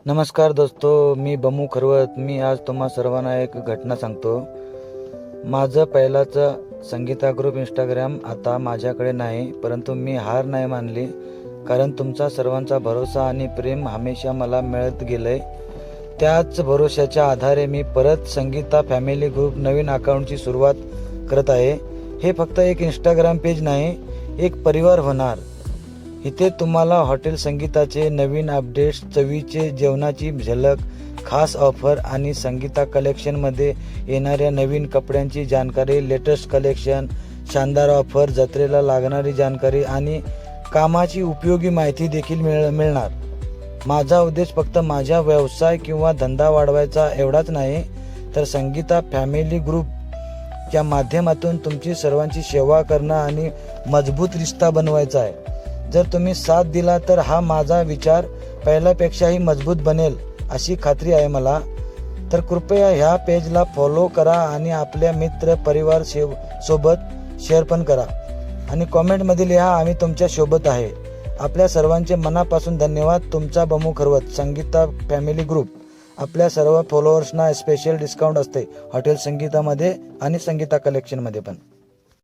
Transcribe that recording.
नमस्कार दोस्तो, मी बमू खरवत. मी आज तुम्हा सर्वांना एक घटना सांगतो. माझं पहिलाच संगीता ग्रुप इंस्टाग्राम आता माझ्याकडे नाही, परंतु मी हार नाही मानली, कारण तुमचा सर्वांचा भरोसा आणि प्रेम हमेशा मला मिळत गेलंय. त्याच भरोशाच्या आधारे मी परत संगीता फॅमिली ग्रुप नवीन अकाउंटची सुरुवात करत आहे. हे फक्त एक इंस्टाग्राम पेज नाही, एक परिवार होणार. इथे तुम्हाला हॉटेल संगीताचे नवीन अपडेट्स, चवीचे जेवणाची झलक, खास ऑफर आणि संगीता कलेक्शनमध्ये येणाऱ्या नवीन कपड्यांची जानकारी, लेटेस्ट कलेक्शन, शानदार ऑफर, जत्रेला लागणारी जानकारी आणि कामाची उपयोगी माहिती देखील मिळणार. माझा उद्देश फक्त माझा व्यवसाय किंवा धंदा वाढवायचा एवढाच नाही, तर संगीता फॅमिली ग्रुपच्या माध्यमातून तुमची सर्वांची सेवा करणं आणि मजबूत रिश्ता बनवायचा आहे. जर तुम्ही साथ दिला तर हा माझा विचार पहिल्यापेक्षाही मजबूत बनेल अशी खात्री आहे मला. तर कृपया ह्या पेजला फॉलो करा आणि आपल्या मित्र परिवार सोबत शेअर पण करा आणि कॉमेंटमध्ये लिहा, आम्ही तुमच्या सोबत आहे. आपल्या सर्वांचे मनापासून धन्यवाद. तुमचा बमू खरवत. Sangeeta family group. आपल्या सर्व फॉलोअर्सना स्पेशल डिस्काउंट असते हॉटेल संगीतामध्ये आणि संगीता कलेक्शनमध्ये पण.